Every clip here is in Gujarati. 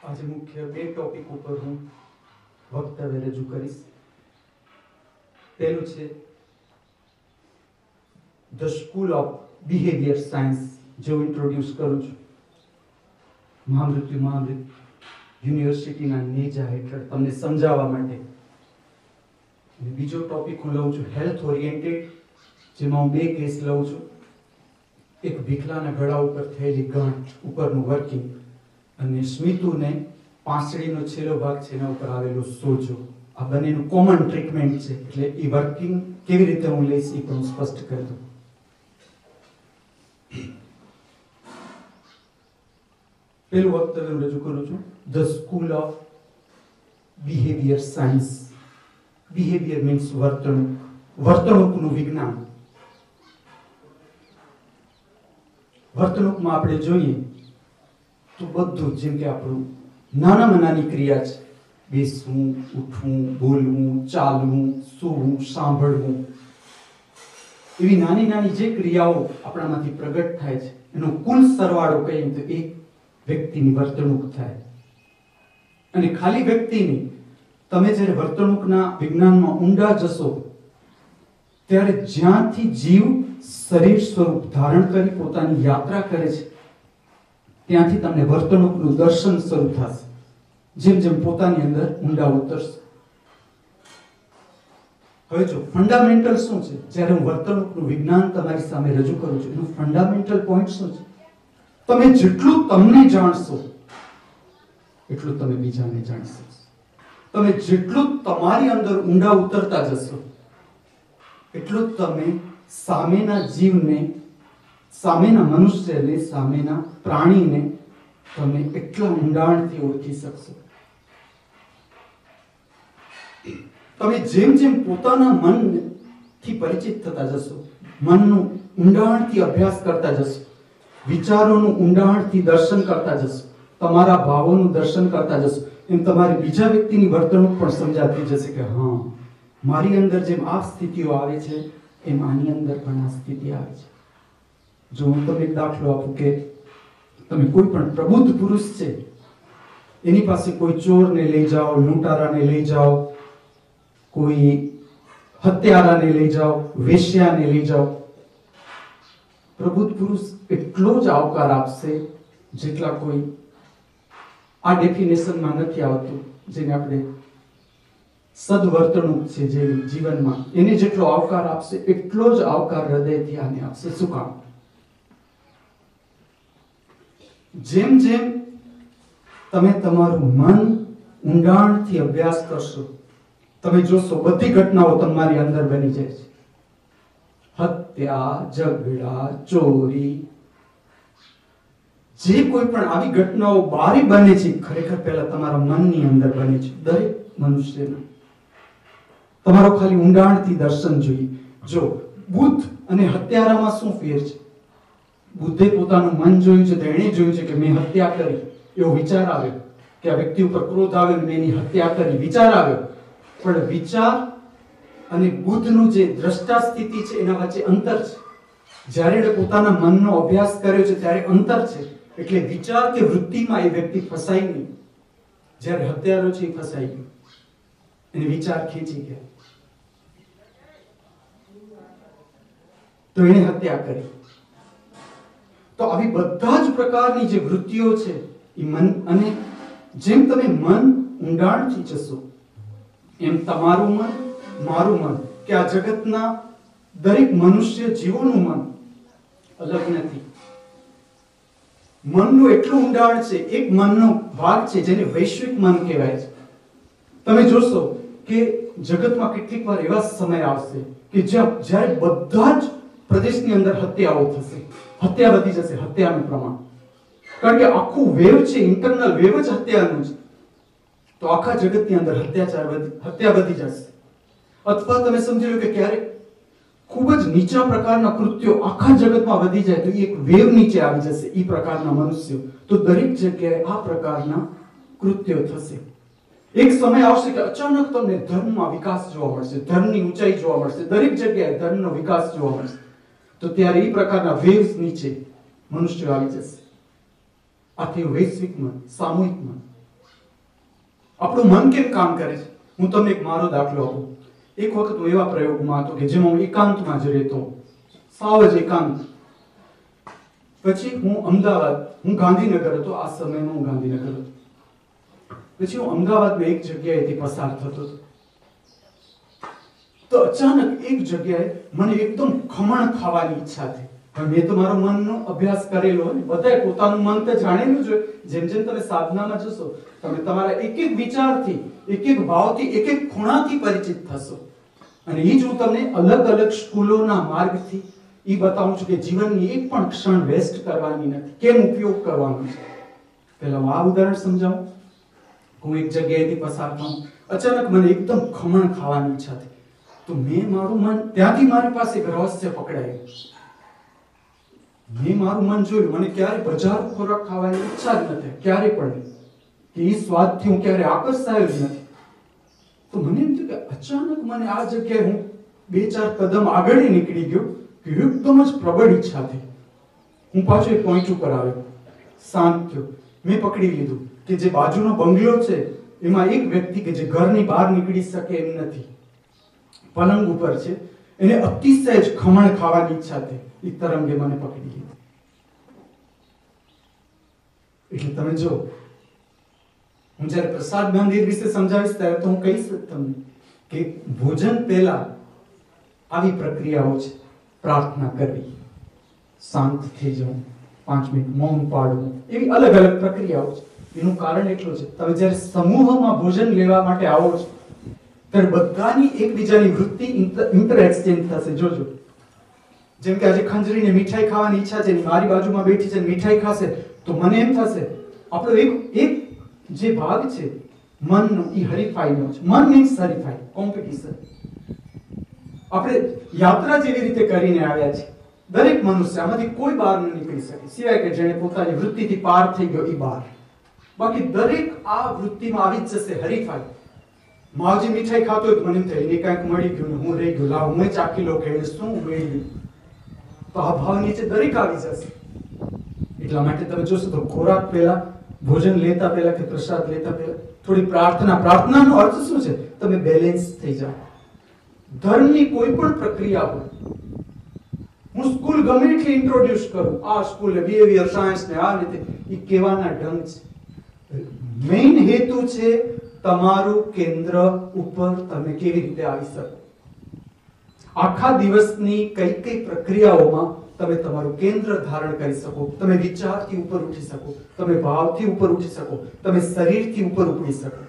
आज मुख्य બે ટોપિક ઉપર હું વક્તવ્ય રજૂ કરીશ। પહેલું છે the school of behaviour science, જે હું ઇન્ટ્રોડ્યુસ કરું છું મહામૃત્યુ યુનિવર્સિટીના નેજા હેઠળ તમને સમજાવવા માટે। બીજો ટોપિક હું લઉં છું હેલ્થ ઓરિએન્ટેડ, જેમાં હું બે કેસ લઉં છું। એક ભીખલાના ગળા ઉપર થયેલી ગાંઠ ઉપરનું વર્કિંગ અને સ્મિતુને પાંસળીનો છેલ્લો ભાગ છે એના ઉપર આવેલો સોજો। આ બંનેનું કોમન ટ્રીટમેન્ટ છે, એટલે એ વર્કિંગ કેવી રીતે હું લઈશ એ પણ હું સ્પષ્ટ કરી દઉં। પેલું વક્તવ્ય હું રજૂ કરું છું the school of behaviour science. Behaviour means વર્તણૂક, વર્તણૂકનું વિજ્ઞાન। વર્તણૂકમાં આપણે જોઈએ તો બધું, જેમ કે આપણું નાનામાં નાની ક્રિયા છે, બેસવું, ઉઠવું, બોલવું, ચાલવું, સૂવું, સાંભળવું, એવી નાની નાની જે ક્રિયાઓ આપણામાંથી પ્રગટ થાય છે એનો કુલ સરવાળો કહીએ તો એક વ્યક્તિની વર્તણૂક થાય। અને ખાલી વ્યક્તિની, તમે જ્યારે વર્તણૂકના વિજ્ઞાનમાં ઊંડા જશો ત્યારે જ્યાંથી જીવ શરીર સ્વરૂપ ધારણ કરી પોતાની યાત્રા કરે છે ત્યાંથી તમને વર્તણૂકનું દર્શન શરૂ થશે, જેમ જેમ પોતાની અંદર ઊંડા ઉતરશે। હવે જો ફંડામેન્ટલ શું છે, જ્યારે હું વર્તણૂકનું વિજ્ઞાન તમારી સામે રજૂ કરું છું એનું ફંડામેન્ટલ પોઈન્ટ શું છે? તમે જેટલું તમને જાણશો એટલું તમે બીજાને જાણી શકશો। તમે જેટલું તમારી અંદર ઊંડા ઉતરતા જશો એટલું તમે સામેના જીવને, સામેના મનુષ્યને, સામેના પ્રાણીને તમે એટલા ઊંડાણથી ઓળખી શકશો। તમે જેમ જેમ પોતાના મનથી પરિચિત થતા જશો, મનનું ઊંડાણથી અભ્યાસ કરતા જશો, વિચારોનું ઊંડાણથી દર્શન કરતા જશો, તમારા ભાવોનું દર્શન કરતા જશો, એમ તમારી બીજા વ્યક્તિની વર્તણૂક પણ સમજાતી જશે કે હા, મારી અંદર જેમ આ સ્થિતિઓ આવે છે એમ આની અંદર પણ આ સ્થિતિ આવે છે। જો હું તમને એક દાખલો આપું કે તમે કોઈ પણ પ્રબુદ્ધ પુરુષ છે એની પાસે કોઈ ચોરને લઈ જાઓ, લૂંટારાને લઈ જાઓ, કોઈ હત્યારાને લઈ જાઓ, વેશ્યાને લઈ જાઓ, પ્રબુદ્ધ પુરુષ એટલો જ આવકાર આપશે જેટલા કોઈ આ ડેફિનેશનમાં નથી આવતું, જેને આપણે સદવર્તણૂક છે જે જીવનમાં, એને જેટલો આવકાર આપશે એટલો જ આવકાર હૃદયથી આને આપશે। શું કામ? જેમ જેમ તમે તમારું મન ઊંડાણથી અભ્યાસ કરશો તમે જોશો બધી ઘટનાઓ તમારી અંદર બની જાય છે। હત્યા, ઝઘડા, ચોરી, જે કોઈ પણ આવી ઘટનાઓ બારે બને છે ખરેખર પહેલા તમારા મનની અંદર બને છે, દરેક મનુષ્યના। તમારો ખાલી ઊંડાણથી દર્શન જોઈએ। જો બુદ્ધ અને હત્યારામાં શું ફેર છે? બુદ્ધે પોતાનું મન જોયું છે તો એણે જોયું છે કે મેં હત્યા કરી, એવો વિચાર આવ્યો કે આ વ્યક્તિ ઉપર ક્રોધ આવ્યો અને મેં એની હત્યા કરી, વિચાર આવ્યો। પણ વિચાર અને બુદ્ધનું જે દ્રષ્ટા સ્થિતિ છે એના વચ્ચે અંતર છે। જ્યારે એણે પોતાના મનનો અભ્યાસ કર્યો છે ત્યારે અંતર છે, એટલે વિચાર કે વૃત્તિમાં એ વ્યક્તિ ફસાઈ નહીં। જ્યારે હત્યારો છે એ ફસાઈ ગયો, એને વિચાર ખેંચી ગયા તો એને હત્યા કરી। તો આવી બધા જ પ્રકારની જે વૃત્તિઓ છે એ મન, અને જેમ તમે મન ઊંડાણથી જશો એમ તમારું મન, મારું મન, કે આ જગતના દરેક મનુષ્ય જીવોનું મન અલગ નથી। મનનું એટલું ઊંડાણ છે, એક મનનો ભાગ છે જેને વૈશ્વિક મન કહેવાય છે। તમે જોશો કે જગતમાં કેટલીક વાર એવા સમય આવશે કે જ્યારે બધા જ પ્રદેશની અંદર હત્યાઓ થશે, હત્યા વધી જશે, હત્યાનું પ્રમાણ, કારણ કે આખું વેવ છે, ઇન્ટરનલ વેવ જ હત્યાનું છે, તો આખા જગતની અંદર હત્યા વધી જશે। અથવા તમે સમજી લો કે ક્યારેક ખૂબ જ નીચા પ્રકારના કૃત્યો આખા જગતમાં વધી જાય તો એક વેવ નીચે આવી જશે એ પ્રકારના મનુષ્યો, તો દરેક જગ્યાએ આ પ્રકારના કૃત્યો થશે। એક સમય આવશે કે અચાનક તમને ધર્મમાં વિકાસ જોવા મળશે, ધર્મની ઊંચાઈ જોવા મળશે, દરેક જગ્યાએ ધર્મનો વિકાસ જોવા મળશે, તો ત્યારે એ પ્રકારના વેવ્સ નીચે મનુષ્યો આવી જશે। આથી વૈશ્વિક મન, સામૂહિક મન, આપણું મન કેમ કામ કરે છે? હું તમને એક મારો દાખલો આપું. એક વખત હું એવા પ્રયોગમાં હતો કે જેમાં હું એકાંતમાં જ રહેતો, સાવ જ એકાંત. પછી હું ગાંધીનગર હતો, આ સમયમાં હું ગાંધીનગર હતો. પછી હું અમદાવાદમાં એક જગ્યાએથી પસાર થતો હતો, તો અચાનક એક જગ્યાએ મને એકદમ ખમણ ખાવાની ઈચ્છા થઈ. મેં તો મારો મનનો અભ્યાસ કરેલો હોય, બધાએ પોતાનું મન તો જાણેલું જ હોય. જેમ જેમ તમે સાધનામાં જશો, તમે તમારા એક એક વિચારથી, એક એક ભાવથી, એક એક ખૂણાથી પરિચિત થશો. અને એ જ હું તમને અલગ અલગ સ્કૂલોના માર્ગથી એ બતાવું છું કે જીવનની એક પણ ક્ષણ વેસ્ટ કરવાની નથી, કેમ ઉપયોગ કરવાનો છે. પહેલા હું આ ઉદાહરણ સમજાવું. હું એક જગ્યાએથી પસાર થાઉં, અચાનક મને એકદમ ખમણ ખાવાની ઈચ્છા થઈ. તો મેં મારું મન, ત્યાંથી મારી પાસે એક રહસ્ય પકડાયું. મેં મારું મન જોયું, મને ક્યારે બજાર ખોરાક ખાવાની ઈચ્છા જ નથી, ક્યારે પણ, કે એ સ્વાદથી હું ક્યારે આકર્ષાયો જ નથી. તો મને એમ થયું કે અચાનક મને આ જગ્યાએ હું 2-4 કદમ આગળ નીકળી ગયો કે એકદમ જ પ્રબળ ઈચ્છા થઈ. હું પાછો એક પોઈન્ટ ઉપર આવ્યો, શાંત થયો. મેં પકડી લીધું કે જે બાજુનો બંગલો છે એમાં એક વ્યક્તિ કે જે ઘરની બહાર નીકળી શકે એમ નથી, પલંગ ઉપર છે, એને અતિશય જ ખમણ ખાવાની ઈચ્છા થઈ. એ તરંગે મને પકડી લીધી. એટલે તમે જો, હું જ્યારે પ્રસાદ મંદિર વિશે સમજાવીશ ત્યારે તો હું કહીશ તમને કે ભોજન પહેલા આવી પ્રક્રિયાઓ છે. પ્રાર્થના કરવી, શાંત થઈ જવું, 5 મિનિટ મૌન પાડવું, એવી અલગ અલગ પ્રક્રિયાઓ છે. એનું કારણ એટલું છે, તમે જ્યારે સમૂહમાં ભોજન લેવા માટે આવો છો ત્યારે બધાની એકબીજાની વૃત્તિ ઇન્ટરએક્સચેન્જ થશે. જોજો, જેમ કે આજે ખંજરીને મીઠાઈ ખાવાની ઈચ્છા છે, મારી બાજુમાં બેઠી છે, મીઠાઈ ખાશે, તો મને એમ થશે આપણો એક જે ભાગ છે મનનો, એ હરીફાઈનો છે. મન મીન્સ હરીફાઈ, કોમ્પિટિશન. આપણે યાત્રા જેવી રીતે કરીને આવ્યા છે. દરેક મનુષ્ય આમાંથી કોઈ બહાર ન નીકળી શકે, સિવાય કે જેણે પોતાની વૃત્તિથી પાર થઈ ગયો એ બહાર. બાકી દરેક આ વૃત્તિમાં આવી જ જશે હરીફાઈ. માવજી મીઠાઈ ખાતો હોય તો મને એમ થાય એને કાંઈક મળી ગયું ને હું રહી ગયો, લાવ હું ચાખી લો કે એને શું મેળવ્યું. તો આ ભાવ નીચે દરેક આવી જશે. એટલા માટે તમે જોશો તો ખોરાક પહેલા, ભોજન લેતા પહેલા કે પ્રસાદ લેતા પહેલા થોડી પ્રાર્થના. પ્રાર્થનાનો અર્થ શું છે? તમે બેલેન્સ થઈ જાઓ. ધર્મની કોઈ પણ પ્રક્રિયા હોય, હું સ્કૂલ ગમે એટલી ઇન્ટ્રોડ્યુસ કરું, આ સ્કૂલ બિહેવિયર સાયન્સ ને આ રીતે, એ કહેવાના ઢંગ છે. મેઇન હેતુ છે તમારું કેન્દ્ર ઉપર તમે કેવી રીતે આવી શકો. આખા દિવસની કઈ કઈ પ્રક્રિયાઓમાં તમે તમારું કેન્દ્ર ધારણ કરી શકો, તમે વિચારથી ઉપર ઉઠી શકો, તમે ભાવથી ઉપર ઉઠી શકો, તમે શરીરથી ઉપર ઉપડી શકો.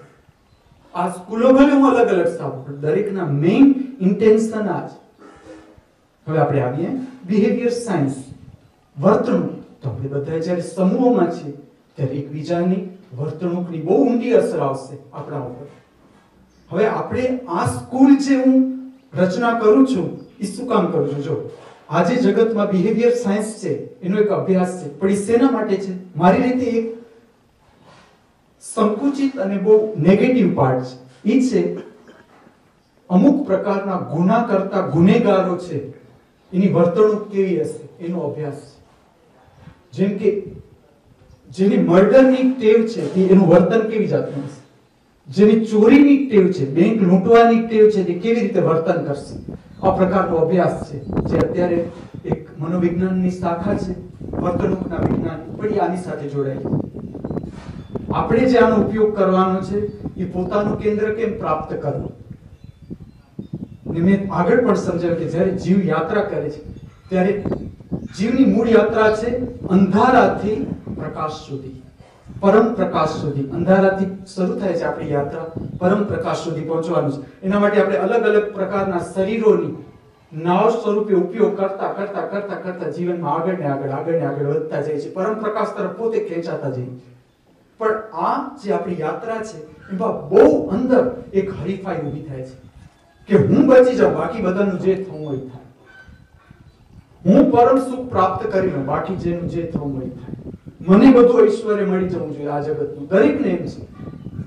આ સ્કૂલો ભલે હું અલગ અલગ સ્થાપું, પણ દરેકના મેઇન ઇન્ટેન્શન આ છે. હવે આપણે આવીએ બિહેવિયર સાયન્સ, વર્તણૂક. તો આપણે બધા જ્યારે સમૂહમાં છીએ ત્યારે એકબીજાની વર્તણૂકની બહુ ઊંડી અસર આવશે આપણા ઉપર. હવે આપણે આ સ્કૂલ જે હું રચના કરું છું એ શું કામ કરું છું? જો આજે જગતમાં બિહેવિયર સાયન્સ છે, એનો એક અભ્યાસ છે, પણ એ શેના માટે છે? મારી રીતે એક સંકુચિત અને બહુ નેગેટિવ પાર્ટ છે. એ છે અમુક પ્રકારના ગુના કરતા ગુનેગારો છે એની વર્તણૂક કેવી હશે એનો અભ્યાસ છે. જેમ કે જેની મર્ડરની ટેવ છે એનું વર્તન કેવી જાતનું હશે, જેની ચોરીની ટેવ છે, બેંક લૂંટવાની ટેવ છે, તે કેવી રીતે વર્તન કરશે. આ પ્રકારનો અભ્યાસ છે જે અત્યારે એક મનોવિજ્ઞાનની શાખા છે, વર્તણૂકના વિજ્ઞાન, પણ આની સાથે જોડાયેલી. આપણે જે આનો ઉપયોગ કરવાનો છે એ પોતાનું કેન્દ્ર કેમ પ્રાપ્ત કરવું. મેં આગળ પણ સમજાવ્યું કે જ્યારે જીવ યાત્રા કરે છે ત્યારે જીવની મૂળ યાત્રા છે અંધારાથી પ્રકાશ સુધી, પરમ પ્રકાશ સુધી. અંધારાથી શરૂ થાય છે આપણી યાત્રા, પરમ પ્રકાશ સુધી પહોંચવાનું છે. એના માટે આપણે અલગ અલગ પ્રકારના શરીરોની નાવ સ્વરૂપે ઉપયોગ કરતા કરતા કરતા કરતા જીવનમાં આગળ ને આગળ આગળ ને આગળ વધતા જાય છે, પરમ પ્રકાશ તરફ પોતે ખેંચાતા જઈએ. પણ આ જે આપણી યાત્રા છે એમાં બહુ અંદર એક હરીફાઈ ઊભી થાય છે કે હું બચી જાઉં, બાકી બધાનું જે થવું હોય થાય. હું પરમ સુખ પ્રાપ્ત કરી લઉં, બાકી જેનું જે થવું હોય થાય. મને બધું ઐશ્વર્ય મળી જવું જોઈએ આ જગતનું. દરેકને એમ છે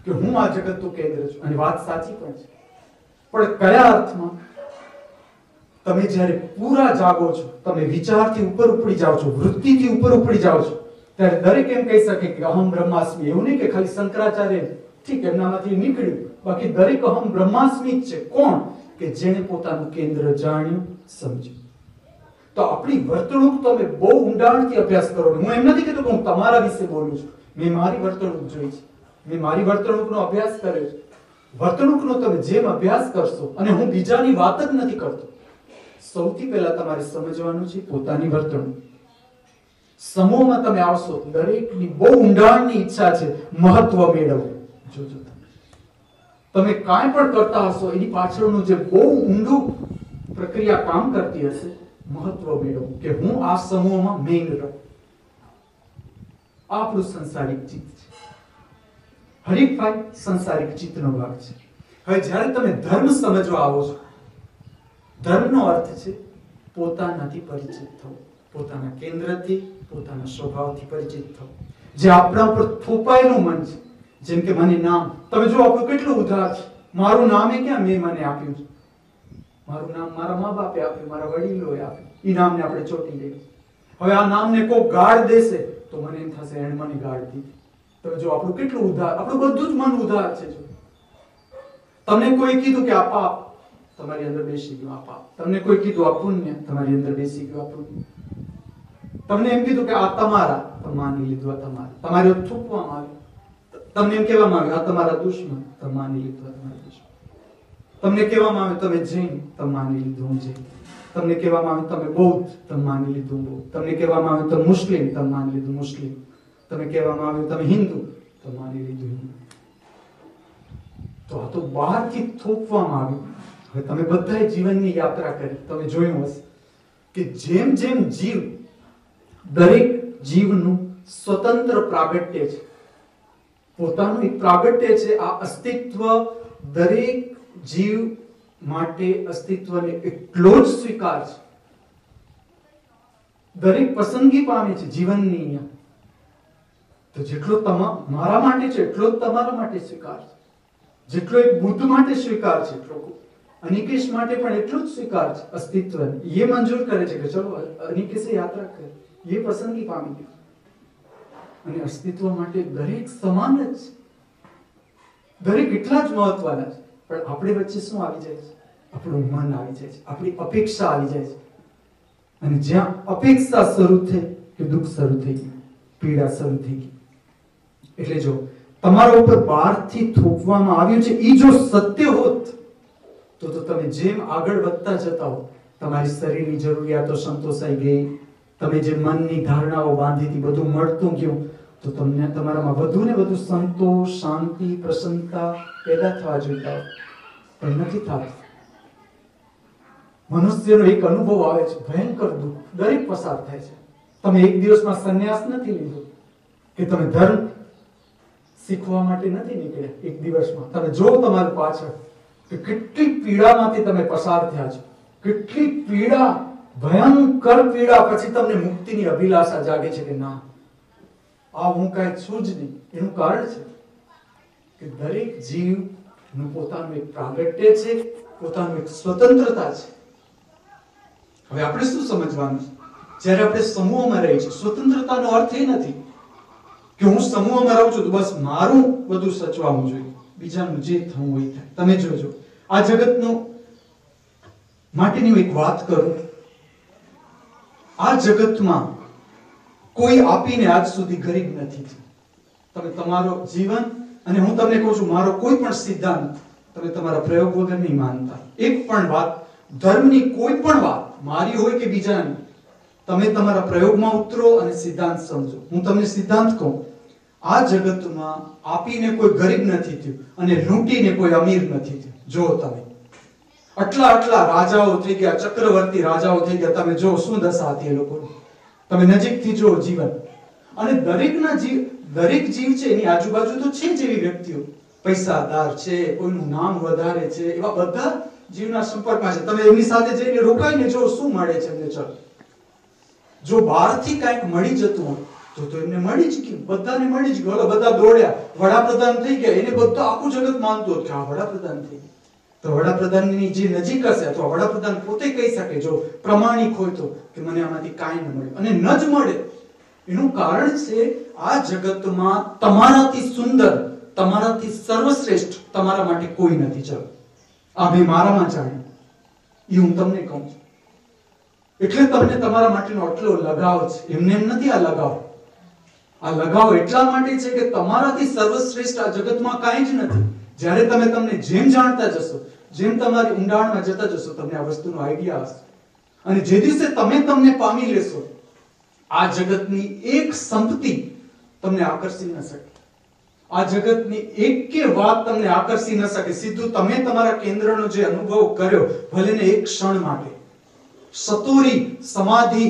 કે હું આ જગતનું કેન્દ્ર છું, અને વાત સાચી પણ છે. પણ કયા અર્થમાં? તમે જ્યારે પૂરા જાગો છો, તમે વિચારથી ઉપર ઉપડી જાઓ છો, વૃત્તિથી ઉપર ઉપડી જાઓ છો, ત્યારે દરેક એમ કહી શકે કે અહમ બ્રહ્માસ્મિ. એવું નહીં કે ખાલી શંકરાચાર્ય ઠીક એમનામાંથી નીકળ્યું, બાકી દરેક અહમ બ્રહ્માસ્મિ જ છે. કોણ? કે જેણે પોતાનું કેન્દ્ર જાણ્યું, સમજ્યું. તો આપણી વર્તણૂક તમે બહુ ઊંડાણથી અભ્યાસ કરો. હું એમ નથી કહેતો કે હું તમારા વિશે બોલું છું. મેં મારી વર્તણૂક જોઈ છે, મેં મારી વર્તણૂકનો અભ્યાસ કર્યો છે. વર્તણૂકનો તમે જેમ અભ્યાસ કરશો, અને હું બીજાની વાત જ નથી કરતો, સૌથી પહેલા તમારે સમજવાનું છે પોતાની વર્તણૂક. સમૂહમાં તમે આવશો, દરેકની બહુ ઊંડાણની ઈચ્છા છે મહત્વ મેળવવું. જોજો તમે કાંઈ પણ કરતા હશો, એની પાછળનું જે બહુ ઊંડું પ્રક્રિયા કામ કરતી હશે, મહત્વ મેળવવું, કે હું આ સમૂહમાં મેઇન રહું. આપણું સંસારિક ચિત્ત છે. હરીફાઈ સંસારિક ચિત્તનો ભાગ છે. હવે જ્યારે તમે ધર્મ સમજવા આવો છો, ધર્મનો અર્થ છે પોતાનાથી પરિચિત થવું, પોતાના કેન્દ્રથી, પોતાના સ્વભાવથી પરિચિત થવું. જે આપણા ઉપર થોપાયેલું મન છે, જેમ કે મને નામ, તમે જો આપણું કેટલું ઉદાર છે. મારું નામ એ ક્યાં મેં મને આપ્યું છે? મારું નામ મારા મા બાપે આપ્યું, મારા વડીલોએ આપ્યું. એ નામને આપણે ચોંટી લઈએ. હવે આ નામને કોઈ ગાળ દેશે તો મને એમ થશે એણે મને ગાળ દીધી. તમે જો આપણું કેટલું ઉદાર, આપણું બધું જ મન ઉદાર છે. જો તમને કોઈ કીધું કે આ પાપ, તમારી અંદર બેસી ગયું આ પાપ. તમને કોઈ કીધું આ પુણ્ય, તમારી અંદર બેસી ગયું આ પુણ્ય. તમને એમ કીધું કે આ તમારા, તમે માની લીધું આ તમારા. તમારે થૂકવામાં આવ્યું. તમને એમ કહેવામાં આવ્યું આ તમારા દુશ્મન, તમે માની લીધું આ તમારા દુશ્મન. તમને કહેવામાં આવ્યું તમે જૈન, તમે માની લીધું હું જૈન. તમને કહેવામાં આવ્યું તમે બૌદ્ધ, તમે માની લીધું બૌદ્ધ. તમને કહેવામાં આવ્યું તમે મુસ્લિમ, તમે માની લીધું મુસ્લિમ. તમે કહેવામાં આવ્યું તમે હિન્દુ, તમે માની લીધું હિન્દુ. તો આ તો બહારથી થોપવામાં આવ્યું. હવે તમે બધાએ જીવનની યાત્રા કરી, તમે જોયું હશે કે જેમ જેમ જીવ, દરેક જીવનું સ્વતંત્ર પ્રાગટ્ય છે, પોતાનું એક પ્રાગટ્ય છે. આ અસ્તિત્વ દરેક જીવ માટે અસ્તિત્વને એટલો જ સ્વીકાર છે. દરેક પસંદગી પામે છે જીવનની અહીંયા. તો જેટલો મારા માટે છે એટલો જ તમારા માટે સ્વીકાર છે. જેટલો એક બુદ્ધ માટે સ્વીકાર છે, એટલો અનિકેશ માટે પણ એટલો જ સ્વીકાર છે. અસ્તિત્વ એ મંજૂર કરે છે કે ચલો અનિકેશે યાત્રા કરે, એ પસંદગી પામી ગઈ. અને અસ્તિત્વ માટે દરેક સમાન જ છે, દરેક એટલા જ મહત્વના છે. પણ આપણે વચ્ચે શું આવી જાય છે? આપણું મન આવી જાય છે, આપણી અપેક્ષા આવી જાય છે. અને જ્યાં અપેક્ષા શરૂ થઈ કે દુઃખ શરૂ થઈ ગયું, પીડા શરૂ થઈ ગઈ. એટલે જો તમારા ઉપર બહારથી થોપવામાં આવ્યું છે, એ જો સત્ય હોત તો તમે જેમ આગળ વધતા જતા હો, તમારી શરીરની જરૂરિયાતો સંતોષાઈ ગઈ, તમે જે મનની ધારણાઓ બાંધી હતી બધું મળતું ગયું, તો તમને તમારામાં વધુ ને વધુ સંતોષ, શાંતિ, પ્રસન્નતા પેદા થવા જોઈતા હોય, પણ નથી થતું. મનુષ્યનો એક અનુભવ આવે છે, ભયંકર દુઃખ દરેક પસાર થાય છે. તમે એક દિવસમાં સંન્યાસ નથી લીધો, કે તમે ધર્મ શીખવા માટે નથી નીકળ્યા એક દિવસમાં. તમે જો તમારી પાછળ કે કેટલી પીડામાંથી તમે પસાર થયા છો, કેટલી પીડા, ભયંકર પીડા પછી તમને મુક્તિની અભિલાષા જાગે છે કે ના, આ હું કાંઈ છું જ નહીં. એનું કારણ છે કે દરેક જીવનું પોતાનું એક પ્રાગટ્ય છે, પોતાનું એક સ્વતંત્રતા છે. હવે આપણે શું સમજવાનું છે? જ્યારે આપણે સમૂહમાં રહીએ છીએ, સ્વતંત્રતાનો અર્થ એ નથી કે હું સમૂહમાં રહું છું તો બસ મારું બધું સચવાવું જોઈએ, બીજાનું જે થવું હોય થાય. તમે જોજો, આ જગતનું માટેની એક વાત કરું. આ જગતમાં કોઈ આપીને આજ સુધી ગરીબ નથી. તમે તમારો જીવન, અને હું તમને કહું છું મારો કોઈ પણ સિદ્ધાંત તમે તમારા પ્રયોગ વગર નહીં માનતા. એક પણ વાત, ધર્મની કોઈ પણ વાત, મારી હોય કે બીજાની, તમે તમારા પ્રયોગમાં ઉતરો અને સિદ્ધાંત સમજો. હું તમને સિદ્ધાંત કહું, આ જગતમાં આપીને કોઈ ગરીબ નથી થયું અને લૂંટીને કોઈ અમીર નથી થયું. જો તમે આટલા રાજાઓ થઈ ગયા, ચક્રવર્તી રાજાઓ થઈ ગયા, તમે જો શું દશા હતી એ લોકોની. તમે નજીકથી જો જીવન, અને દરેક જીવ છે એની આજુબાજુ તો છે જ એવી વ્યક્તિઓ, પૈસાદાર છે, કોઈનું નામ વધારે છે, એવા બધા જીવના સંપર્કમાં છે. તમે એમની સાથે જઈને રોકાઈને જો શું મળે છે એમને. ચલો, જો બહારથી કાંઈક મળી જતું હોય તો એમને મળી જ ગયું, બધાને મળી જ ગયું. બધા દોડ્યા, વડાપ્રધાન થઈ ગયા, એને બધા આખું જગત માનતું હતું કે આ વડાપ્રધાન થઈ ગયા. તો વડાપ્રધાનની જે નજીક હશે અથવા વડાપ્રધાન પોતે કહી શકે જો પ્રમાણિક હોય તો કે મને આમાંથી કાંઈ ન મળે, અને ન જ મળે. એનું કારણ છે આ જગતમાં તમારાથી સુંદર, તમારાથી સર્વશ્રેષ્ઠ તમારા માટે કોઈ નથી. ચલો આ મેં મારામાં જાણ્યું, એ હું તમને કહું છું. એટલે તમને તમારા માટેનો આટલો લગાવ છે. એમને એમ નથી આ લગાવ. આ લગાવ એટલા માટે છે કે તમારાથી સર્વશ્રેષ્ઠ આ જગતમાં કાંઈ જ નથી. જ્યારે તમે તમને જેમ જાણતા જશો, જેમ તમારી ઊંડાણમાં જતા જશો, તમને આ વસ્તુનો આઈડિયા હશે. અને જે દિવસે તમે તમને પામી લેશો, આ જગતની એક સંપત્તિ તમને આકર્ષી ન શકે. આ જગતની એક કે વાત તમને આકર્ષી ન શકે. સીધું તમે તમારા કેન્દ્રનો જે અનુભવ કર્યો, ભલે ને એક ક્ષણ માટે, સતોરી સમાધિ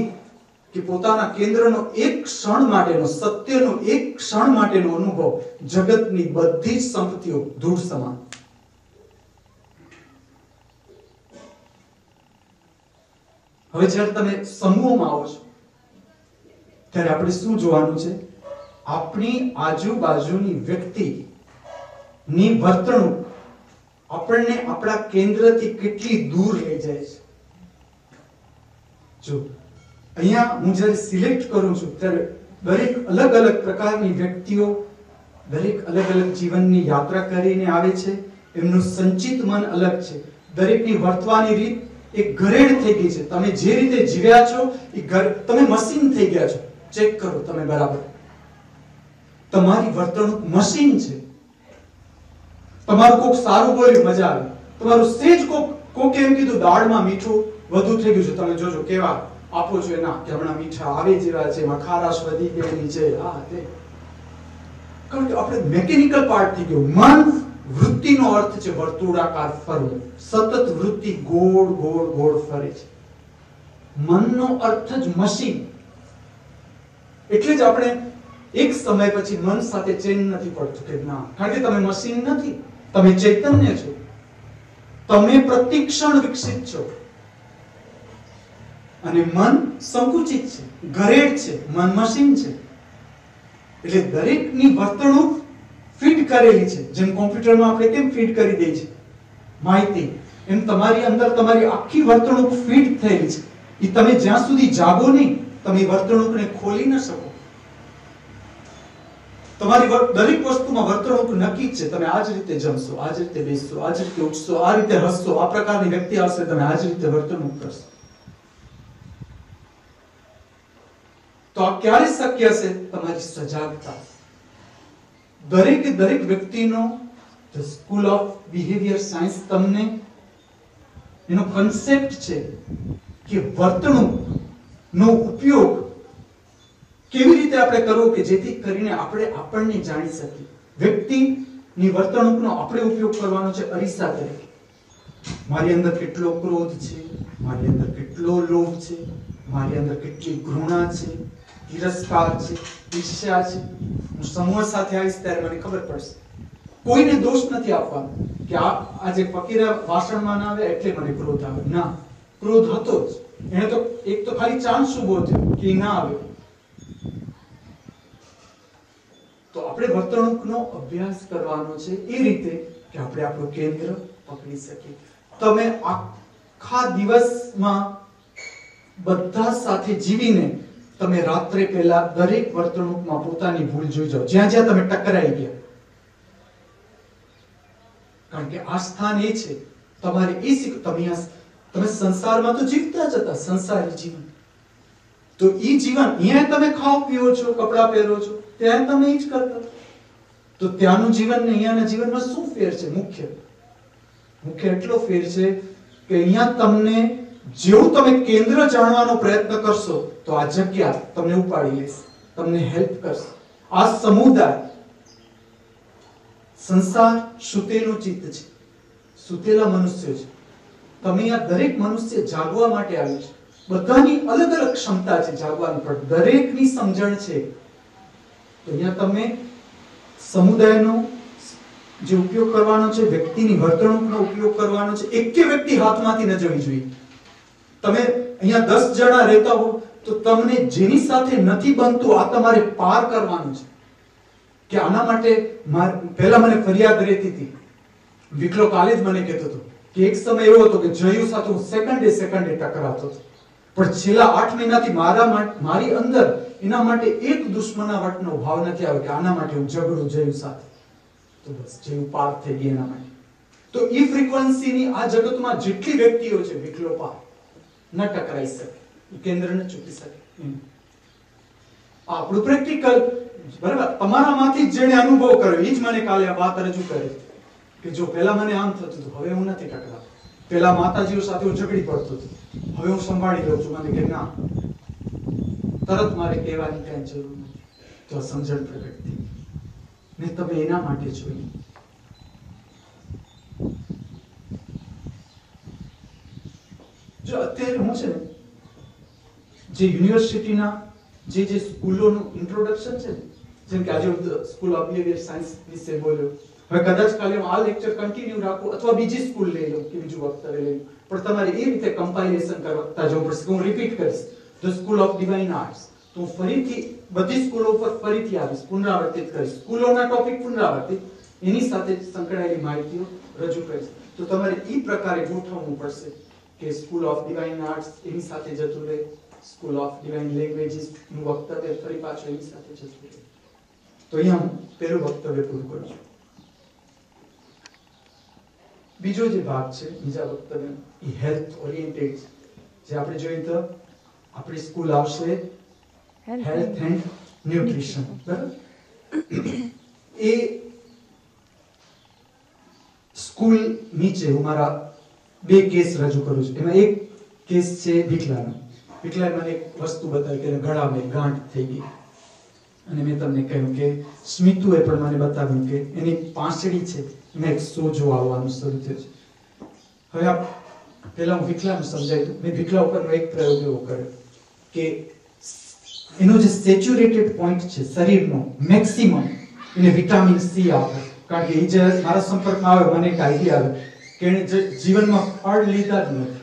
કે પોતાના કેન્દ્રનો એક ક્ષણ માટેનો, સત્યનો એક ક્ષણ માટેનો અનુભવ, જગતની બધી જ સંપત્તિઓ ધૂળ સમાન. હવે જ્યારે તમે સમૂહમાં આવો છો, ત્યારે આપણે શું જોવાનું છે? આપણી આજુબાજુની વ્યક્તિની વર્તણૂક આપણને આપણા કેન્દ્રથી કેટલી દૂર લઈ જાય છે. જો અહીંયા હું જ્યારે સિલેક્ટ કરું છું, ત્યારે દરેક અલગ અલગ પ્રકારની વ્યક્તિઓ દરેક અલગ અલગ જીવનની યાત્રા કરીને આવે છે. એમનું સંચિત મન અલગ છે. દરેકની વર્તવાની રીત એક ઘરેડ થઈ ગઈ છે. તમે જે રીતે જીવ્યા છો, તમે મશીન થઈ ગયા છો. ચેક કરો તમે બરાબર. તમારી વર્તણૂક મશીન છે. તમારું કોક સારું બોલ્યું, મજા આવી. તમારું સેજ કોક એમ કીધું દાળમાં મીઠું વધુ થઈ ગયું છે, તમે જોજો કેવા આપો છો એના કે હમણાં મીઠા આવે જેવા છે, એમાં ખારાશ વધી ગયેલી છે. હા, તે કારણ કે આપણે મેકેનિકલ પાર્ટ થઈ ગયો. મન વૃત્તિનો અર્થ છે વર્તુળાકાર ફરવું. સતત વૃત્તિ ગોળ ગોળ ગોળ ફરે છે. મનનો અર્થ જ મશીન. એટલે જ આપણે એક સમય પછી મન સાથે ચેન નથી પડતું કે ના, કારણ કે તમે મશીન નથી, તમે ચૈતન્ય છો. તમે પ્રતિક્ષણ વિકસિત છો. અને મન સંકુચિત છે, ઘરેડ છે, મન મશીન છે. એટલે દરેકની વર્તણૂક ફીડ કરેલી છે. જેમ કોમ્પ્યુટરમાં આપણે કેમ ફીડ કરી દઈએ છીએ માહિતી, એમ તમારી અંદર તમારી આખી વર્તણૂક ફીડ થયેલી છે. એ તમે જ્યાં સુધી જાગો નહીં, તમે વર્તણૂકને ખોલી ન શકો. તમારી દરેક વસ્તુમાં વર્તણૂક નક્કી છે. તમે આ જ રીતે જમશો, આ જ રીતે બેસશો, આ જ રીતે ઉઠશો, આ રીતે હસશો, આ પ્રકારની વ્યક્તિ આવશે, તમે આ જ રીતે વર્તણૂક કરશો. તો આ ક્યારે શક્ય છે? તમારી સજાગતા. દરેક વ્યક્તિનો the school of behaviour science તમને એનો કન્સેપ્ટ છે કે વર્તણૂકનો ઉપયોગ કેવી રીતે આપણે કરવો કે જેથી કરીને આપણે આપણને જાણી શકીએ. વ્યક્તિની વર્તણૂકનો આપણે ઉપયોગ કરવાનો છે અરીસા તરીકે. મારી અંદર કેટલો ક્રોધ છે, મારી અંદર કેટલો લોભ છે, મારી અંદર કેટલી ઘૃણા છે, તિરસ્કાર છે, ઈર્ષ્યા છે. હું સમૂહ સાથે આવીશ ત્યારે મને ખબર પડશે. કોઈને દોષ નથી આપવાનો કે આજે ફકીરા વાસણમાં ના આવે એટલે મને ક્રોધ આવે. ના, ક્રોધ હતો જ. એને તો એક તો ખાલી ચાન્સ ઉભો થયો કે ના આવ્યો. તો આપણે વર્તણૂકનો અભ્યાસ કરવાનો છે એ રીતે કે આપણે આપણું કેન્દ્ર પકડી શકીએ. તમે આખા દિવસમાં બધા સાથે જીવીને તમે રાત્રે પહેલા દરેક વર્તણૂકમાં પોતાની ભૂલ જોઈ જાઓ, જ્યાં જ્યાં તમે ટકરાઈ ગયા. કારણ કે આ સ્થાન એ છે તમારે એ તમે સંસારમાં તો જીવતા જ હતા, સંસારી જીવન. તો એ જીવન અહીંયા તમે ખાઓ પીઓ છો, કપડાં પહેરો છો, ત્યાં તમે એ જ કરતા. તો ત્યાંનું જીવન ને અહીંયાના જીવનમાં શું ફેર છે? મુખ્ય એટલો ફેર છે કે અહીંયા તમને જેવું તમે કેન્દ્ર જાણવાનો પ્રયત્ન કરશો તો આ જગ્યા તમને ઉપાડી લેશે, તમને હેલ્પ કરશે. આ સમુદાય સંસાર સુતેલું ચિત્ત છે, સુતેલા મનુષ્ય છે. તમે આ દરેક મનુષ્ય જાગવા માટે આવ્યું છે. બધાની અલગ અલગ ક્ષમતા છે જાગવાની, પણ દરેકની સમજણ છે. તો અહીંયા તમે સમુદાયનો જે ઉપયોગ કરવાનો છે, વ્યક્તિની વર્તણૂકનો ઉપયોગ કરવાનો છે. એકે વ્યક્તિ હાથમાંથી ન જવી જોઈએ. તમે અહીંયા 10 જણા રહેતા હો તો તમને જેની સાથે નથી બનતું આ તમારે પાર કરવાનું છે. કે આના માટે પહેલા મને ફરિયાદ રહેતી હતી. વિકલો કાલે જ મને કહેતો હતો કે એક સમય એવો હતો કે જયુ સાથે હું સેકન્ડે ટકરાતો હતો, પણ છેલ્લા 8 મહિનાથી મારી અંદર એના માટે એક દુશ્મનાવટનો ભાવ નથી આવ્યો કે આના માટે હું ઝઘડું જયુ સાથે. તો તો બસ જેવું પાર થઈ ગઈ એના માટે. તો ઈ ફ્રીક્વન્સીની આ જગતમાં જેટલી વ્યક્તિઓ છે વિકલોપા ન ટકરાઈ શકે, કેન્દ્ર ન ચૂકી શકે. આપણું પ્રેક્ટિકલ બરાબર તમારામાંથી જેને અનુભવ કર્યો એ જ મને કાલે આ વાત રજૂ કરે કે જો પહેલા મને આમ થતું હતું, હવે હું નથી ટકરાતો. પહેલા માતાજીઓ સાથે હું ઝઘડી પડતો હતો, હવે હું સંભાળી લઉં છું. મને કે ના, તરત મારે કહેવાની કઈ જરૂર નથી. તો સમજણ પ્રગટ થઈ ને તમે એના માટે જોઈએ. જો અત્યારે હું છે ને જે યુનિવર્સિટીના જે સ્કૂલોનું ઇન્ટ્રોડક્શન છે ને, જેમ કે આજે સ્કૂલ ઓફ બિહેવિયર સાયન્સ વિશે બોલ્યો, હવે કદાચ કાલે હું આ લેક્ચર કન્ટિન્યુ રાખું અથવા બીજી સ્કૂલ લઈ લઉં કે બીજું વક્તવ્ય લઈ લઉં, પણ તમારે એ રીતે કમ્પાઇલેશન કરતા જવું પડશે. હું રિપીટ કરીશ the school of divine arts. તો હું ફરીથી બધી સ્કૂલો ઉપર ફરીથી આવીશ, પુનરાવર્તિત કરીશ, સ્કૂલોના ટોપિક પુનરાવર્તિત, એની સાથે સંકળાયેલી માહિતીઓ રજૂ કરીશ. તો તમારે એ પ્રકારે ગોઠવવું પડશે કે સ્કૂલ ઓફ ડિવાઇન આર્ટ્સ એની સાથે જતું રહે, સ્કૂલ ઓફ ડિવાઇન લેંગ્વેજીસ નું વક્તવ્ય ફરી પાછું એની સાથે જતું રહે. તો અહીંયા હું પહેલું વક્તવ્ય પૂરું કરું છું. બીજો જે ભાગ છે બીજા વક્તવ્ય એ હેલ્થ ઓરિએન્ટેડ, જે આપણે જોઈએ તો આપણી સ્કૂલ આવશે હેલ્થ એન્ડ ન્યુટ્રિશન. બરાબર, એ સ્કૂલ નીચે હું મારા બે કેસ રજૂ કરું છું. એમાં એક કેસ છે વિકલાનો. વિકલાએ મને એક વસ્તુ બતાવી કે ગળામાં એક ગાંઠ થઈ ગઈ, અને મેં તમને કહ્યું કે સ્મિતુએ પણ મને બતાવ્યું કે એની પાંસળી છે એમાં એક સોજો આવવાનું શરૂ થયું છે. હવે પહેલા હું વિકલાનું સમજાવ્યું. મેં વિકલા ઉપરનો એક પ્રયોગ એવો કર્યો કે એનો જે સેચ્યુરેટેડ પોઈન્ટ છે શરીરનો મેક્સિમમ એને વિટામિન સી આપો. કારણ કે એ જે મારા સંપર્કમાં આવે મને એક આઈડિયા આવે કે એને જીવનમાં ફળ લીધા જ નથી.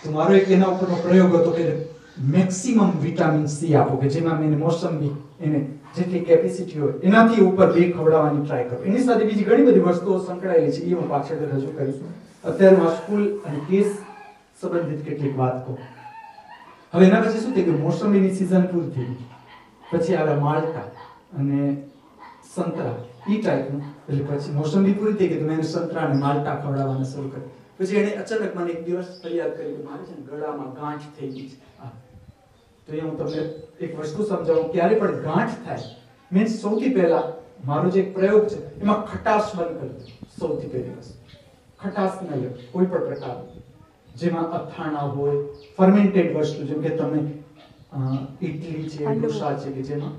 તો મારો એક એના ઉપરનો પ્રયોગ હતો કે મેક્સિમમ વિટામિન સી આપો, કે જેમાં મેં મોસંબી એને જેટલી કેપેસિટી હોય એનાથી ઉપર બે ખવડાવવાની ટ્રાય કરો. એની સાથે બીજી ઘણી બધી વસ્તુઓ સંકળાયેલી છે, એ હું પાછળ રજૂ કરીશ. અત્યારે હું સ્કૂલ અને કેસ સંબંધિત કેટલીક વાત કહું. હવે એના પછી શું થયું કે મોસંબીની સિઝન પૂરી થઈ ગઈ, પછી આવ્યા માલ્ટા અને સંતરા એ ટાઈપનું. એટલે પછી મોસંબી પૂરી થઈ ગઈ તો મેં સંતરા અને માલ્ટા ખવડાવવાના શરૂ કર્યું. પછી એને અચાનક મને એક દિવસ ફરિયાદ કરી કે મારે છે ને ગળામાં ગાંઠ થઈ ગઈ છે. તો એ હું તમને એક વસ્તુ સમજાવું. ક્યારે પણ ગાંઠ થાય મીન્સ સૌથી પહેલા મારો જે એક પ્રયોગ છે એમાં ખટાશ બંધ કરી દો. સૌથી પહેલી વસ્તુ ખટાશ ન લો કોઈ પણ પ્રકાર, જેમાં અથાણા હોય, ફર્મેન્ટેડ વસ્તુ જેમ કે તમે ઇડલી છે, ઢોસા છે કે જેમાં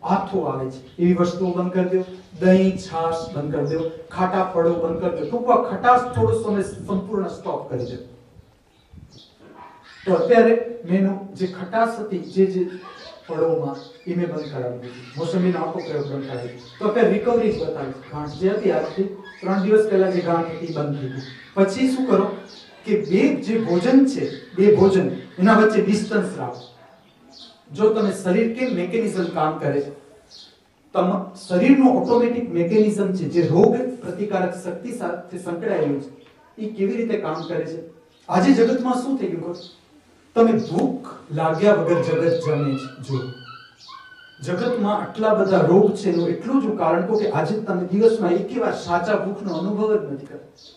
આથો આવે છે એવી વસ્તુઓ બંધ કરી દો. દહીં છાશ બંધ કરી દો. ખાટા ફળો બંધ કરી દો. ટૂંકમાં ખટાશ થોડો સમય સંપૂર્ણ સ્ટોપ કરી દો. તો અત્યારે મેં જે ખટાશ હતી જે ફળોમાં એ મેં બંધ કરાવી દીધી. મોસંબીનો આખો પ્રયોગ બંધ કરાવી દીધો. તો અત્યારે રિકવરી જ બતાવી. ગાંઠ જે હતી આજથી 3 દિવસ પહેલા જે ગાંઠ હતી બંધ થઈ ગઈ. પછી શું કરો કે બે જે ભોજન છે બે ભોજન એના વચ્ચે ડિસ્ટન્સ રાખો. જો તમે શરીર કેમ મેકેનિઝમ કામ કરે છે, શરીરનો ઓટોમેટિક મેકેનિઝમ છે જે રોગ પ્રતિકારક શક્તિ સાથે સંકળાયેલું છે, એ કેવી રીતે કામ કરે છે. આજે જગતમાં શું થઈ ગયું, તમે ભૂખ લાગ્યા વગર જગત જમે છે. જો જગતમાં આટલા બધા રોગ છે એનું એટલું જ કારણ કે આજે તમે દિવસમાં એકવાર સાચા ભૂખનો અનુભવ જ નથી કરતા.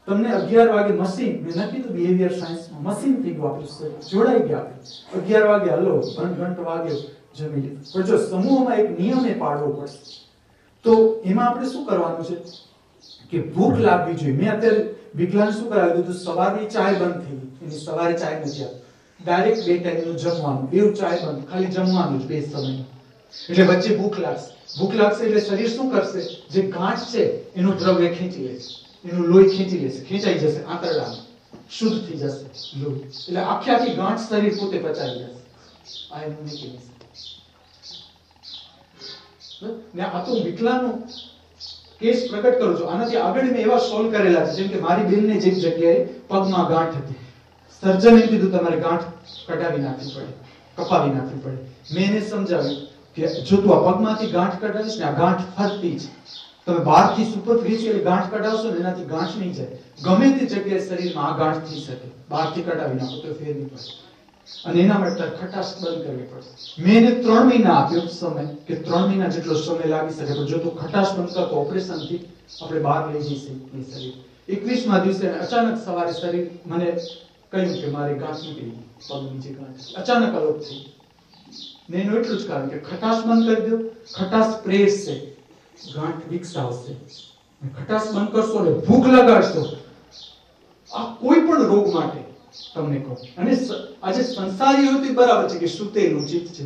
તમને 11 વાગે મશીન, મેં નથી કીધું બિહેવિયર સાયન્સમાં મશીન થઈ ગયું, આપણું શરીર જોડાઈ ગયા. 11 વાગે હલો, ઘંટ વાગે જમી લીધું. પણ જો સમૂહમાં એક નિયમે પાડવો પડશે, તો એમાં આપણે શું કરવાનું છે કે ભૂખ લાગવી જોઈએ. મેં અત્યારે વિકલાને શું કરાવી દીધું, સવારની ચાય બંધ થઈ ગઈ. એની સવારે ચાય નથી આપતી, ડાયરેક્ટ 2 ટાઈમનું જમવાનું, બેવ ચાય બંધ, ખાલી જમવાનું જ 2 સમય. એટલે વચ્ચે ભૂખ લાગશે. ભૂખ લાગશે એટલે શરીર શું કરશે, જે ગાંઠ છે એનું દ્રવ્ય ખેંચી લેશે, એનું લોહી ખેંચી લેશે, ખેંચાઈ જશે આંતરડામાં, શુદ્ધ થઈ જશે લોહી. એટલે આખી ગાંઠ શરીર પોતે પચાવી જશે. આ એનું મિકેનિઝમ. ને આ તો વિકલાનું કેસ પ્રગટ કરું છું. આનાથી આગળ મેં એવા સોલ્વ કરેલા છે, જેમ કે મારી બેનને જે જગ્યાએ પગમાં ગાંઠ હતી, સર્જને કીધું તમારે ગાંઠ કઢાવી નાખવી પડે, કપાવી નાખવી પડે. મેં એને સમજાવ્યું કે જો તું આ પગમાંથી ગાંઠ કઢાવીશ ને, આ ગાંઠ ફરતી છે, તમે બહારથી સુપરફિશિયલ ગાંઠ કઢાવશો ને એનાથી ગાંઠ નહીં જાય. ગમે તે જગ્યાએ શરીરમાં આ ગાંઠ થઈ શકે, બહારથી કઢાવી નાખો તો ફેર નહીં પડે. અને એના માટે ખટાશ બંધ કરવી પડશે. મેં એને 3 મહિના આપ્યો સમય કે 3 મહિના જેટલો સમય લાગી શકે, તો જો તું ખટાશ બંધ કરતો ઓપરેશનથી આપણે બહાર લઈ જઈ શકીએ શરીર. 21મા દિવસે અચાનક સવારે શરીર મને કહ્યું કે મારી ગાંઠ નીકળી ગઈ, પગની જે ગાંઠ અચાનક અલોપ થઈ. ને એનું એટલું જ કારણ કે ખટાશ બંધ કરી દો. ખટાશ પ્રેસ છે, ગાંઠ વિકસાવશે. ખટાશ બંધ કરશો ને ભૂખ લગાડશો, આ કોઈ પણ રોગ માટે તમને કહું. અને આજે સંસારીઓથી બરાબર છે કે સુતેલું ચિત્ત છે.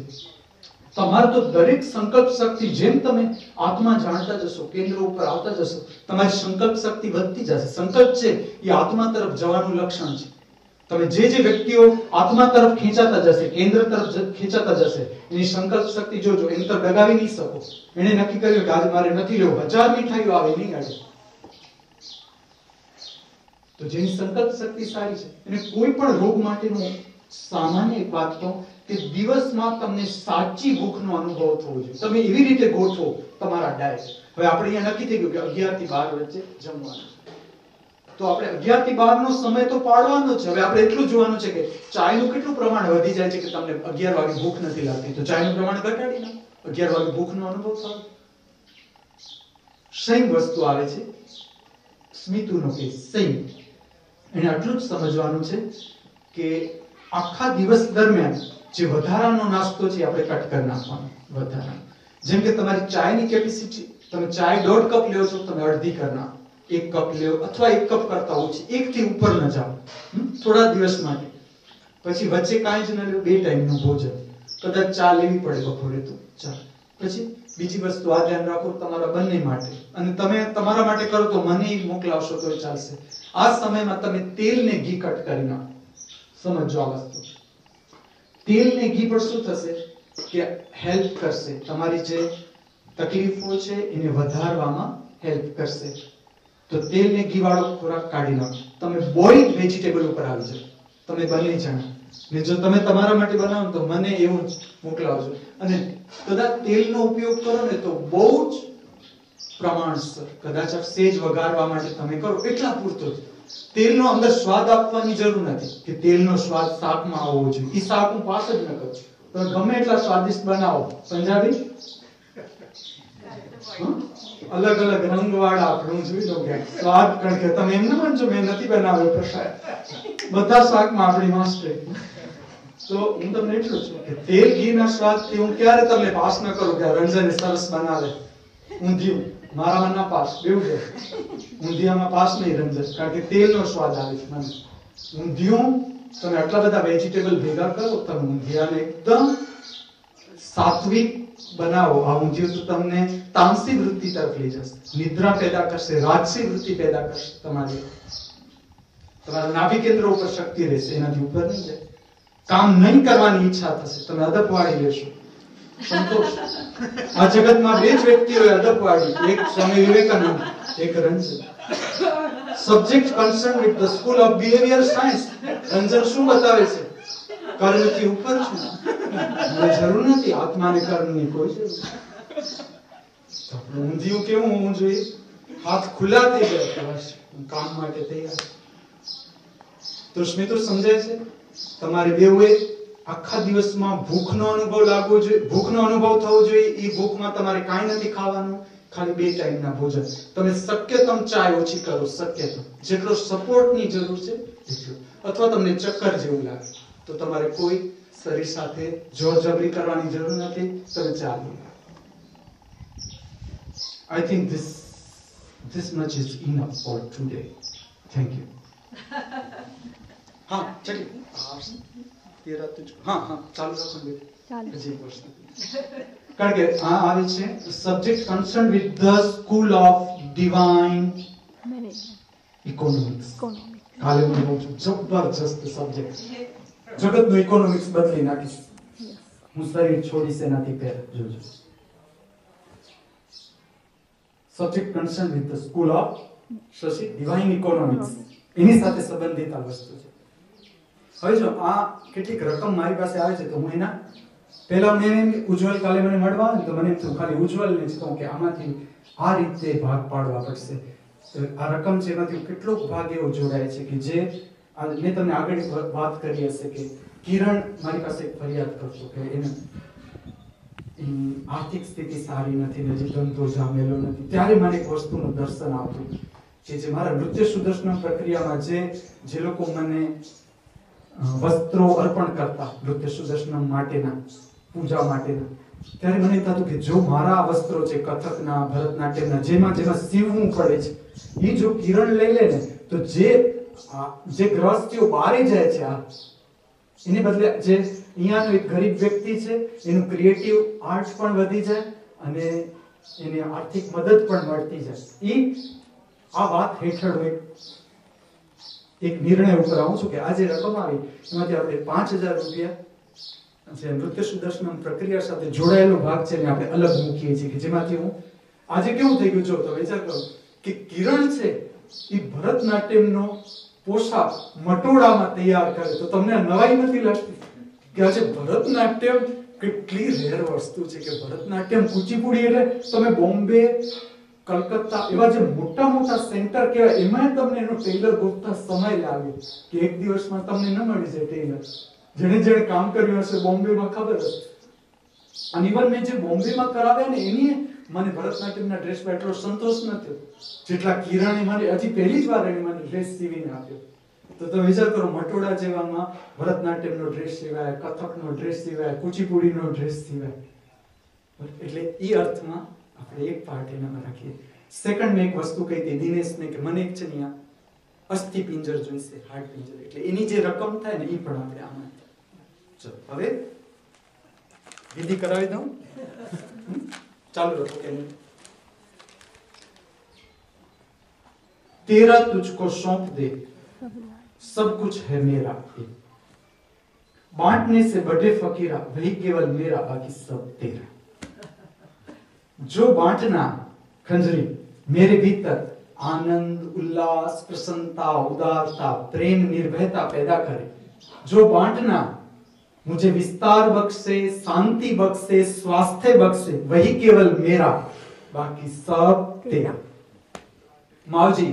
તમારે તો દરેક સંકલ્પ શક્તિ, જેમ તમે આત્મા જાણતા જશો, કેન્દ્ર ઉપર આવતા જશો, તમારી સંકલ્પ શક્તિ વધતી જશે. સંકલ્પ છે એ આત્મા તરફ જવાનું લક્ષણ છે. તમે જે વ્યક્તિઓ આત્મા તરફ ખેંચાતા જશે, કેન્દ્ર તરફ ખેંચાતા જશે, એની સંકલ્પ શક્તિ જોજો. એમ તો દગાવી નહીં શકો. એને નક્કી કર્યું કે આજે મારે નથી લેવું, 1000 મીઠાઈઓ આવે નહીં ગાડે. તો જેની સંકલ્પ શક્તિ સારી છે એને કોઈ પણ રોગ માટેનું સામાન્ય એક વાત કહું કે દિવસમાં તમને સાચી ભૂખનો અનુભવ થવો જોઈએ. તમે એવી રીતે ગોઠવો તમારા ડાયટ. હવે આપણે અહીંયા નક્કી થઈ ગયું કે 11 થી 12 વચ્ચે જમવાનું, તો આપણે 11 થી 12 નો સમય તો પાડવાનો છે. હવે આપણે એટલું જોવાનું છે કે ચાયનું કેટલું પ્રમાણ વધી જાય છે કે તમને 11 વાગે ભૂખ નથી લાગતી, તો ચાયનું પ્રમાણ ઘટાડી નાખો, 11 વાગે ભૂખનો અનુભવ થાય. સેમ વસ્તુ આવે છે સ્મિતુનો કેસ, સેમ. એને આટલું જ સમજવાનું છે કે આખા દિવસ દરમિયાન જે વધારાનો નાસ્તો છે આપણે કટ કરી નાખવાનો. વધારાનો, જેમ કે તમારી ચાયની કેપેસિટી, તમે ચાય 1.5 કપ લ્યો છો, તમે અડધી કરી નાખો. 1 કપ લ્યો અથવા 1 કપ કરતા ઓછી, 1 થી ઉપર ન જાઓ થોડા દિવસ માટે. પછી વચ્ચે કાંઈ જ ન લ્યો, 2 ટાઈમનું ભોજન. કદાચ ચા લેવી પડે બપોરે તો ચા. પછી બીજી વસ્તુ આ ધ્યાન રાખો તમારા બંને માટે, અને તમે તમારા માટે કરો તો મને મોકલાવશો તો ચાલશે. આ સમયમાં તમે તેલ ને ઘી કટ કરી નાખો. સમજો આ વસ્તુ. તેલ ને ઘી પર શું થશે કે હેલ્પ કરશે, તમારી જે તકલીફો છે એને વધારવામાં હેલ્પ કરશે. તો તેલ ને ઘી વાળો ખોરાક કાઢી નાખો. તમે બોઇલ્ડ વેજીટેબલ ઉપર આવી જાઓ, તમે બંને જણા. ને જો તમે તમારા માટે બનાવો તો મને એવું જ મોકલાવજો. અને કદાચ તેલનો ઉપયોગ કરો ને તો બહુ જ પ્રમાણસર, કદાચ સેજ વઘારવા માટે તમે કરો એટલા પૂરતો જ. તેલનો અંદર સ્વાદ આપવાની જરૂર નથી કે તેલનો સ્વાદ શાકમાં આવવો જોઈએ. એ શાક હું પાસ જ ન કરું. તમે ગમે એટલા સ્વાદિષ્ટ બનાવો, પંજાબી અલગ અલગ રંગવાળા આપણે જોઈ લો કે સ્વાદ, કારણ કે તમે એમ ન માનજો મેં નથી બનાવ્યો પ્રસાદ, બધા શાકમાં આપણી માસ્ટરી. તો હું તમને એટલું છું કે તેલ ઘીના સ્વાદથી હું ક્યારે તમને પાસ ન કરું કે રંજન સરસ બનાવે. ઊંધિયું મારામાં ના પાસ, બેવું છે. ઊંધિયામાં પાસ નહીં રંજન, કારણ કે તેલનો સ્વાદ આવે છે મને. ઊંધિયું તમે આટલા બધા વેજીટેબલ ભેગા કરો, તમે ઊંધિયાને એકદમ સાત્વિક બનાવો. આ ઊંધિયું તો તમને તામસી વૃત્તિ તરફ લઈ જશે, નિદ્રા પેદા કરશે, રાજસી વૃત્તિ પેદા કરશે. તમારા નાભી કેન્દ્ર ઉપર શક્તિ રહેશે, એનાથી ઉપર નહીં જાય. કામ નહીં કરવાની ઈચ્છા થશે, તમે અદપ વાળી લેશો. સંતોષ. આ જગતમાં 2 જ વ્યક્તિઓએ અદપ વાળી, એક સ્વામી વિવેકાનંદ, એક Ranjan. Subject concern with the school of behaviour science. Ranjan શું બતાવે છે? કર્મથી ઉપર છું, મને જરૂર નથી આત્માને કર્મની કોઈ જરૂર. ઊંધિયું કેવું હોવું જોઈએ? હાથ ખુલ્લા થઈ જાય, બસ કામ માટે તૈયાર. તો સ્મિતો સમજાય છે? તમારે બેઉએ આખા દિવસમાં ભૂખનો અનુભવ લાગવો જોઈએ, ભૂખનો અનુભવ થવો જોઈએ. એ ભૂખમાં તમારે કાંઈ નથી ખાવાનું, ખાલી 2 ટાઈમના ભોજન. તમે શક્યતમ ચાય ઓછી કરો, શક્યતમ જેટલો સપોર્ટની જરૂર છે એટલું. અથવા તમને ચક્કર જેવું લાગે તો તમારે કોઈ શરીર સાથે જોર જબરી કરવાની જરૂર નથી, તમે ચાલો. I think this much is enough for today. Thank you. हाँ चलिए तेरा तुझ हाँ हाँ चालू रखो बेटे जी प्रश्न કારણ કે આ આવે છે subject concern with the school of divine economics. કાલે હું કહું છું જબરજસ્ત સબ્જેક્ટ, જગતનું ઇકોનોમિક્સ બદલી નાખીશ હું. શરીર છોડીશ એનાથી પહેલા જોજો. Subject concern with the school of શશી ડિવાઇન ઇકોનોમિક્સ, એની સાથે સંબંધિત આ વસ્તુ છે. હવે જો આ કેટલીક રકમ મારી પાસે આવે છે તો હું એના પહેલા મેં ઉજ્જવલ કાલે મને મળવા આવે તો મને એમ થયું ખાલી ઉજ્જવલને જ કહું કે આમાંથી આ રીતે ભાગ પાડવા પડશે. તો આ રકમ છે એમાંથી કેટલોક ભાગ એવો જોડાય છે કે જે મેં તમને આગળ વાત કરી હશે કે કિરણ મારી પાસે એક ફરિયાદ કરતો કે એને આર્થિક સ્થિતિ સારી નથી, હજી ધંધો જામેલો નથી. ત્યારે મને એક વસ્તુનું દર્શન આવતું કે જે મારા નૃત્ય સુદર્શન પ્રક્રિયામાં જે લોકો મને વસ્ત્રો અર્પણ કરતા નૃત્ય સુદર્શન માટેના, પૂજા માટેના, ત્યારે મને થતું કે જો મારા વસ્ત્રો છે કથકના, ભરતનાટ્યમના, જેમાં સીવવું પડે છે, એ જો કિરણ લઈ લે ને તો જે ગ્રસ્તીઓ બારે જાય છે એને બદલે જે અહીંયાનો એક ગરીબ વ્યક્તિ છે એનું ક્રિએટિવ આર્ટ પણ વધી જાય અને એને આર્થિક મદદ પણ મળતી જાય. આ વાત હેઠળ એક નિર્ણય ઉપર આવું છું કે આ જે રકમ આવી એમાંથી આપણે 5000 રૂપિયા જે નૃત્ય સુદર્શન પ્રક્રિયા સાથે જોડાયેલો ભાગ છે ને આપણે અલગ મૂકીએ છીએ કે જેમાંથી હું આજે કેવું થઈ ગયું છો તો વિચાર કરો કે કિરણ છે એ ભરતનાટ્યમનો પોશાક મટોળામાં તૈયાર કરે તો તમને નવાઈ નથી લાગતી કે આજે ભરતનાટ્યમ કેટલી રેર વસ્તુ છે કે ભરતનાટ્યમ, કુચીપુડી એટલે તમે બોમ્બે, કલકત્તા એવા જે મોટા મોટા સેન્ટર કહેવાય એમાં તમને એનો ટેલર ગોતતા સમય લાગે કે એક દિવસમાં તમને ન મળી જાય ટેલર. જેણે કામ કર્યું હશે બોમ્બેમાં ખબર હશે. અને ઇવન મેં જે બોમ્બેમાં કરાવ્યા ને એની મને ભરતનાટ્યમના ડ્રેસમાં એટલો સંતોષ નથી જેટલા કિરણે મને હજી પહેલી જ વાર એને મને ડ્રેસ સીવીને આપ્યો. તો તમે વિચાર કરો મટોળા જેવામાં ભરતનાટ્યમનો ડ્રેસ સીવાય, કથકનો ડ્રેસ સીવાય, કુચીપુડીનો ડ્રેસ સીવાય. એટલે એ અર્થમાં આપણે એક પાર્ટ એનામાં રાખીએ. સેકન્ડ મેં એક વસ્તુ કહી હતી દિનેશને કે મને એક છે ને અસ્થિ પિંજર જોઈશે, હાર્ટ પિંજર, એટલે એની જે રકમ થાય ને એ પણ આપણે આમાં. ચલો હવે વિધિ કરાવી દઉં. ચાલુ रखो के तेरा तुझको सौंप दे सब कुछ है मेरा, बांटने से बड़े फकीरा वही केवल मेरा बाकी सब तेरा. जो बांटना खंजरी मेरे भीतर आनंद, उल्लास, प्रसन्नता, उदारता, प्रेम, निर्भयता पैदा करे. जो बांटना मुझे विस्तार बख्शे, शांति बख्शे, स्वास्थ्य बख्शे वही केवल मेरा बाकी सब तेरा. माऊजी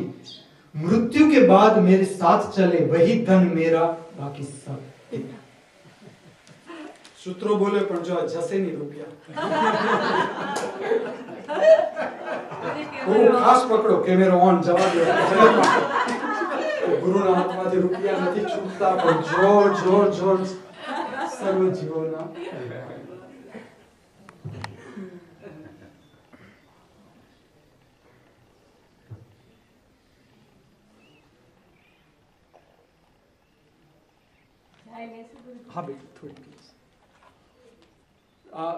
मृत्यु के बाद मेरे साथ चले वही धन मेरा बाकी सब तेरा. सूत्रों बोले पण जो जसे नहीं रुपया वो खास पकड़ो कैमरा ऑन जवाब दो. गुरुना हाथમાંથી રૂપિયા નથી છૂટતા પણ જોર સર્વ જીવોના. हाँ बेटा थोड़ी प्लीज.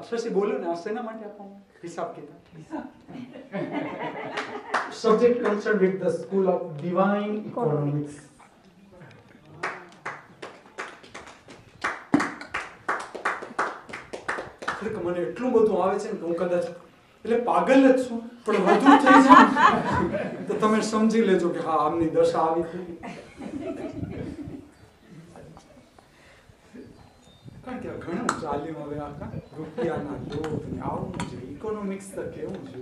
शशि बोलो ना सेना માટે આપો હિસાબ કિતાબ. Subject concerned with the School of Divine Economics. મને એટલું બધું આવે છે ને કે હું કદાચ એટલે પાગલ જ છું પણ વધુ થઈ જાય તો તમે સમજી લેજો કે હા આમની દશા આવી થઈ. કારણ કે ઘણું ચાલ્યું હવે આ રૂપિયાના લોભ ને આવું છે ઇકોનોમિક્સ તો કેવું છે.